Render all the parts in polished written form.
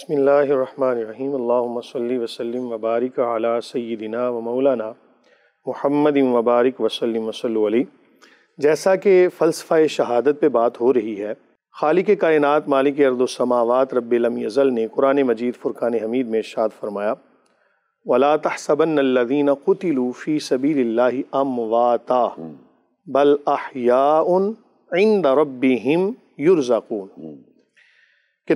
بسم اللہ الرحمن الرحیم اللہم صلی وسلم وبارک علی سیدنا و مولانا محمد وبارک وسلم وصلو علیہ۔ جیسا کہ فلسفہ شہادت پہ بات ہو رہی ہے، خالق کائنات مالک ارض و سماوات رب لم یزل نے قرآن مجید فرقان حمید میں ارشاد فرمایا وَلَا تَحْسَبَنَّ الَّذِينَ قُتِلُوا فِي سَبِيلِ اللَّهِ أَمْوَاتًا بَلْ أَحْيَاءٌ عِنْدَ رَبِّهِمْ يُرْزَقُونَ کہ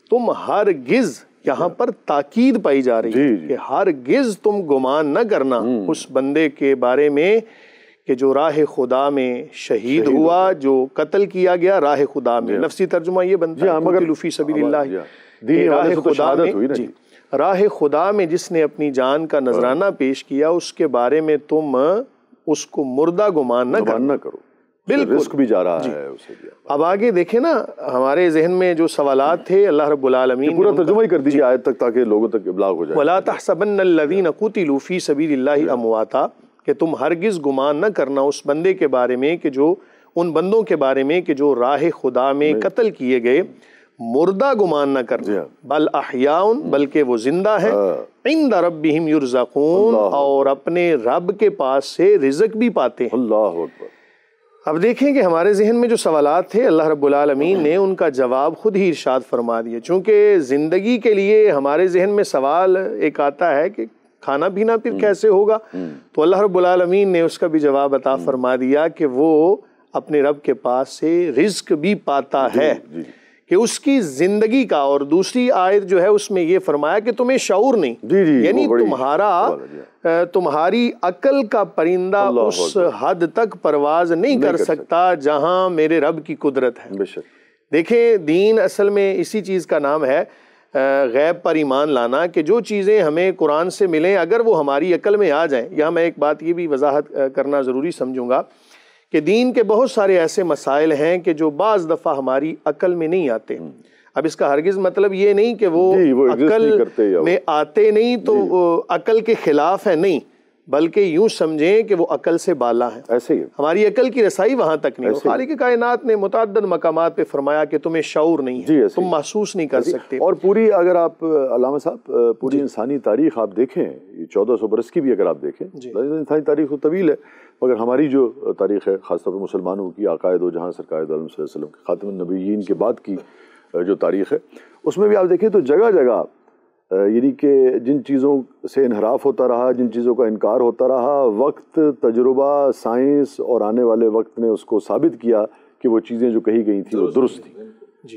تم ہرگز یہاں پر تاکید پائی جا رہی ہے کہ ہرگز تم گمان نہ کرنا اس بندے کے بارے میں کہ جو راہ خدا میں شہید ہوا، جو قتل کیا گیا راہ خدا میں۔ لفظی ترجمہ یہ بنتا ہے قتلوا فی سبیل اللہ، راہ خدا میں جس نے اپنی جان کا نذرانہ پیش کیا اس کے بارے میں تم اس کو مردہ گمان نہ کرو۔ بالکل رزق بھی جا رہا ہے اسے بھی۔ اب آگے دیکھیں نا، ہمارے ذہن میں جو سوالات تھے اللہ رب العالمین پورا ترجمہ ہی کر دیجیے آیت تک تاکہ لوگوں تک ابلاغ ہو جائے۔ وَلَا تَحْسَبَنَّ الَّذِينَ قُتِلُوا فِي سَبِيلِ اللَّهِ أَمْوَاتًا کہ تم ہرگز گمان نہ کرنا اس بندے کے بارے میں کہ جو ان بندوں کے بارے میں کہ جو راہ خدا میں قتل کیے گئے، مردہ گمان نہ کرنا، بل احیاء بلکہ وہ زندہ ہے، عند ربہم یرزقون اور اپنے رب کے پاس سے رزق بھی پاتے ہیں۔ اللہ اکبر۔ اب دیکھیں کہ ہمارے ذہن میں جو سوالات تھے اللہ رب العالمین نے ان کا جواب خود ہی ارشاد فرما دیا۔ چونکہ زندگی کے لیے ہمارے ذہن میں سوال ایک آتا ہے کہ کھانا پینا پھر کیسے ہوگا، تو اللہ رب العالمین نے اس کا بھی جواب عطا فرما دیا کہ وہ اپنے رب کے پاس سے رزق بھی پاتا ہے کہ اس کی زندگی کا۔ اور دوسری آیت جو ہے اس میں یہ فرمایا کہ تمہیں شعور نہیں، یعنی تمہاری عقل کا پرندہ اس حد تک پرواز نہیں کر سکتا جہاں میرے رب کی قدرت ہے۔ دیکھیں دین اصل میں اسی چیز کا نام ہے غیب پر ایمان لانا، کہ جو چیزیں ہمیں قرآن سے ملیں اگر وہ ہماری عقل میں آ جائیں۔ یہاں میں ایک بات یہ بھی وضاحت کرنا ضروری سمجھوں گا کہ دین کے بہت سارے ایسے مسائل ہیں کہ جو بعض دفعہ ہماری عقل میں نہیں آتے۔ اب اس کا ہرگز مطلب یہ نہیں کہ وہ عقل میں آتے نہیں تو عقل کے خلاف ہے، نہیں، بلکہ یوں سمجھیں کہ وہ عقل سے بالا ہے، ایسے ہی ہماری عقل کی رسائی وہاں تک نہیں۔ خالق کائنات نے متعدد مقامات پہ فرمایا کہ تمہیں شعور نہیں ہے، تم محسوس نہیں کر سکتے۔ اور پوری اگر آپ علامہ صاحب پوری انسانی تاریخ آپ دیکھیں، 1400 برس کی بھی اگر آپ دیکھیں، انسانی تاریخ تو طویل ہے، مگر ہماری جو تاریخ ہے خاص طور پر مسلمانوں کی عقائد و جہاں سرکار دو عالم صلی اللہ علیہ وسلم خاتم النبیین کے بعد کی جو تاریخ ہے اس میں بھی آپ دیکھیں تو جگہ جگہ یعنی کہ جن چیزوں سے انحراف ہوتا رہا، جن چیزوں کا انکار ہوتا رہا، وقت، تجربہ، سائنس اور آنے والے وقت نے اس کو ثابت کیا کہ وہ چیزیں جو کہی گئی تھیں وہ درست تھیں۔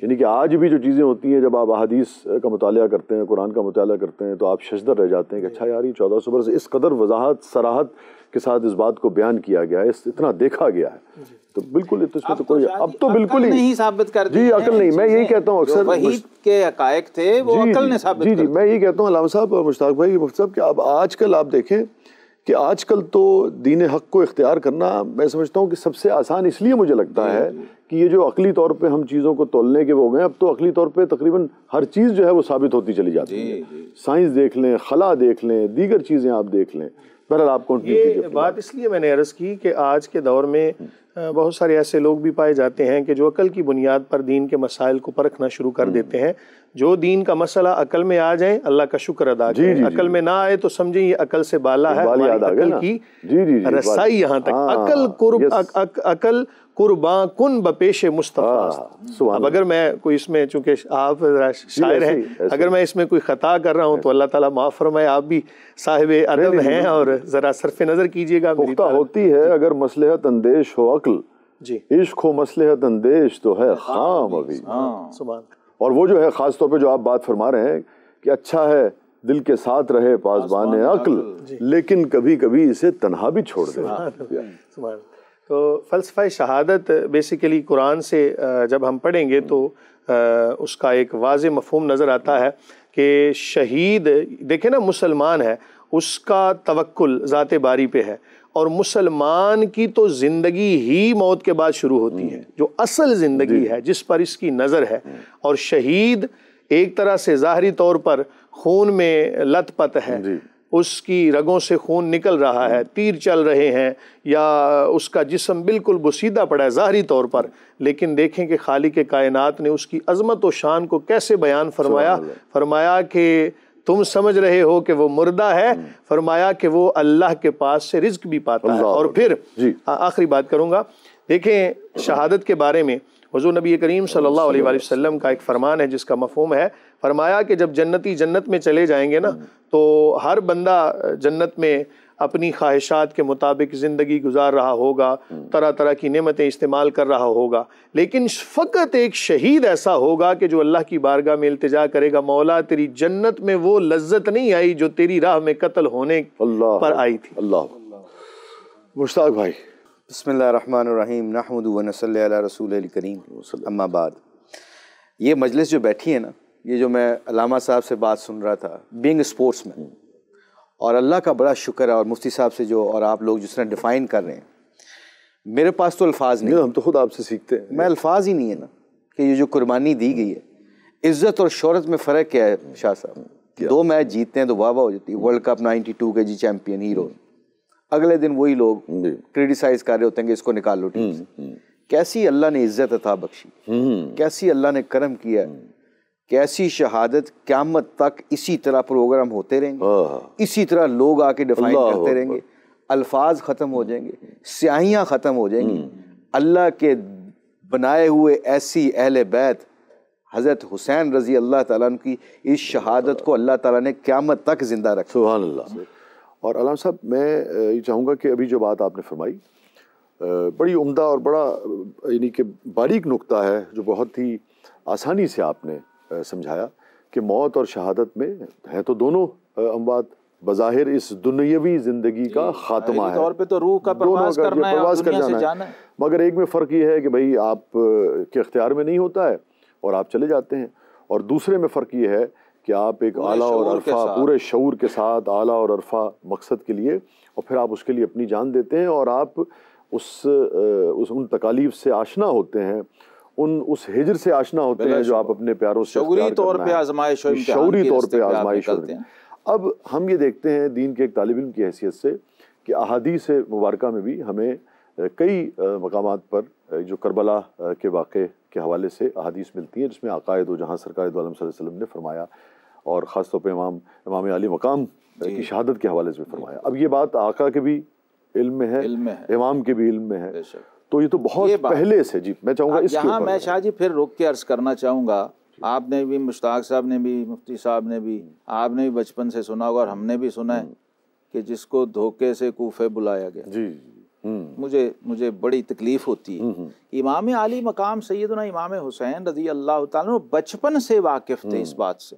یعنی کہ آج بھی جو چیزیں ہوتی ہیں، جب آپ احادیث کا مطالعہ کرتے ہیں، قرآن کا مطالعہ کرتے ہیں، تو آپ ششدر رہ جاتے ہیں کہ اچھا یار یہ 1400 برس اس قدر وضاحت صراحت کے ساتھ اس بات کو بیان کیا گیا ہے، اتنا دیکھا گیا ہے، تو بالکل اس میں تو کوئی اب تو بالکل ہی نہیں ثابت کر جی عقل نہیں۔ میں یہی کہتا ہوں اکثر وحید کے حقائق تھے وہ عقل نے ثابت کر میں یہی کہتا ہوں علامہ صاحب اور مشتاق بھائی مفتی صاحب کہ اب آج کل آپ دیکھیں کہ آج کل تو دین حق کو اختیار کرنا میں سمجھتا ہوں کہ سب سے آسان اس لیے مجھے لگتا ہے کہ یہ جو عقلی طور پہ ہم چیزوں کو تولنے کے وہ ہو گئے، اب تو عقلی طور پہ تقریباً ہر چیز جو ہے وہ ثابت ہوتی چلی جاتی ہے۔ سائنس دیکھ لیں، خلا دیکھ لیں، دیگر چیزیں آپ دیکھ لیں۔ بہرحال آپ یہ بات اس لیے میں نے عرض کی کہ آج کے دور میں بہت سارے ایسے لوگ بھی پائے جاتے ہیں کہ جو عقل کی بنیاد پر دین کے مسائل کو پرکھنا شروع کر دیتے ہیں۔ جو دین کا مسئلہ عقل میں آ جائے اللہ کا شکر ادا کریں، عقل میں نہ آئے تو سمجھیں یہ عقل سے بالا ہے، ہماری عقل کی رسائی یہاں تک۔ عقل قرباں کن بپیش مصطفیٰ۔ اب اگر میں کوئی اس میں، چونکہ آپ شاعر ہیں، اگر میں اس میں کوئی خطا کر رہا ہوں تو اللہ تعالیٰ معاف فرمائے، آپ بھی صاحب ادب ہیں اور ذرا صرف نظر کیجئے گا۔ پختہ ہوتی ہے اگر مصلحت اندیش ہو عقل، عشق ہو مصلحت اندیش تو ہے خام ابھی۔ سبحان۔ اور وہ جو ہے خاص طور پہ جو آپ بات فرما رہے ہیں کہ اچھا ہے دل کے ساتھ رہے پاسبان عقل، لیکن کبھی کبھی اسے تنہا بھی چھوڑ دے۔ سبحان۔ تو فلسفہ شہادت بیسیکلی قرآن سے جب ہم پڑھیں گے تو اس کا ایک واضح مفہوم نظر آتا ہے کہ شہید، دیکھیں نا مسلمان ہے، اس کا توکل ذات باری پہ ہے، اور مسلمان کی تو زندگی ہی موت کے بعد شروع ہوتی ہے، جو اصل زندگی ہے جس پر اس کی نظر ہے۔ اور شہید ایک طرح سے ظاہری طور پر خون میں لت پت ہے، اس کی رگوں سے خون نکل رہا ہے، تیر چل رہے ہیں، یا اس کا جسم بالکل بسیدہ پڑا ہے ظاہری طور پر، لیکن دیکھیں کہ خالق کائنات نے اس کی عظمت و شان کو کیسے بیان فرمایا۔ فرمایا کہ تم سمجھ رہے ہو کہ وہ مردہ ہے، فرمایا کہ وہ اللہ کے پاس سے رزق بھی پاتا ہے۔ اور پھر آخری بات کروں گا، دیکھیں شہادت کے بارے میں حضور نبی کریم صلی اللہ علیہ وآلہ وسلم کا ایک فرمان ہے جس کا مفہوم ہے، فرمایا کہ جب جنتی جنت میں چلے جائیں گے نا تو ہر بندہ جنت میں اپنی خواہشات کے مطابق زندگی گزار رہا ہوگا، طرح طرح کی نعمتیں استعمال کر رہا ہوگا، لیکن فقط ایک شہید ایسا ہوگا کہ جو اللہ کی بارگاہ میں التجا کرے گا، مولا تیری جنت میں وہ لذت نہیں آئی جو تیری راہ میں قتل ہونے پر آئی تھی۔ اللہ مشتاق بھائی۔ بسم اللہ الرحمن الرحیم، نحمد و نصلی علی رسول الکریم، اما بعد۔ یہ مجلس جو بیٹھی ہے نا، یہ جو میں علامہ صاحب سے بات سن رہا تھا، بینگ اسپورٹس مین، اور اللہ کا بڑا شکر ہے، اور مفتی صاحب سے جو اور آپ لوگ جس طرح ڈیفائن کر رہے ہیں، میرے پاس تو الفاظ نہیں، ہم تو خود آپ سے سیکھتے ہیں، میں الفاظ ہی نہیں ہے نا کہ یہ جو قربانی دی گئی ہے۔ عزت اور شہرت میں فرق کیا ہے شاہ صاحب؟ 2 میچ جیتتے ہیں تو واہ واہ ہو جاتی ہے، ورلڈ کپ 92 کے چیمپئن ہیرو، اگلے دن وہی لوگ کریٹیسائز کر رہے ہوتے ہیں کہ اس کو نکال لو ٹیم سے۔ کیسی اللہ نے عزت عطا بخشی، کیسی اللہ نے کرم کیا، کیسی شہادت، قیامت تک اسی طرح پروگرام ہوتے رہیں گے، اسی طرح لوگ آ کے ڈیفائن کرتے رہیں گے، الفاظ ختم ہو جائیں گے، سیاہیاں ختم ہو جائیں گی، اللہ کے بنائے ہوئے ایسی اہل بیت حضرت حسین رضی اللہ تعالیٰ عنہ کی اس شہادت کو اللہ تعالیٰ نے قیامت تک زندہ رکھا۔ سبحان اللہ۔ اور علامہ صاحب میں یہ چاہوں گا کہ ابھی جو بات آپ نے فرمائی بڑی عمدہ اور بڑا یعنی کہ باریک نقطہ ہے جو بہت ہی آسانی سے آپ نے سمجھایا کہ موت اور شہادت میں ہے تو دونوں اموات بظاہر اس دنیاوی زندگی کا خاتمہ ہے، طور پہ تو روح کا پرواز کرنا ہے اور دنیا سے جانا ہے، مگر ایک میں فرق یہ ہے کہ بھائی آپ کے اختیار میں نہیں ہوتا ہے اور آپ چلے جاتے ہیں، اور دوسرے میں فرق یہ ہے کہ آپ ایک اعلیٰ اور عرفہ پورے شعور کے ساتھ اعلیٰ اور عرفہ مقصد کے لیے، اور پھر آپ اس کے لیے اپنی جان دیتے ہیں، اور آپ ان تکالیف سے آشنا ہوتے ہیں، اس ہجر سے آشنا ہوتے ہیں جو آپ اپنے پیاروں سے شعوری طور پہ آزمائش و امتحان شعوری طور پہ آزمائش ہوتے ہیں۔ اب ہم یہ دیکھتے ہیں دین کے ایک طالب علم کی حیثیت سے کہ احادیث مبارکہ میں بھی ہمیں کئی مقامات پر جو کربلا کے واقعے کے حوالے سے احادیث ملتی ہیں جس میں عقائد و جہاں سرکار دو عالم صلی اللہ علیہ وسلم نے فرمایا، اور خاص طور پہ امام علی مقام کی شہادت کے حوالے سے فرمایا۔ اب یہ بات آقا کے بھی علم میں ہے، امام کے بھی علم میں ہے، تو یہ تو بہت پہلے سے۔ جی میں چاہوں گا اس یہاں میں شاہ جی پھر رک کے عرض کرنا چاہوں گا، آپ نے بھی، مشتاق صاحب نے بھی، مفتی صاحب نے بھی، آپ نے بھی بچپن سے سنا ہوگا اور ہم نے بھی سنا ہے کہ جس کو دھوکے سے کوفے بلایا گیا، جی مجھے بڑی تکلیف ہوتی ہے۔ امام علی مقام سیدنا امام حسین رضی اللہ تعالیٰ عنہ بچپن سے واقف تھے اس بات سے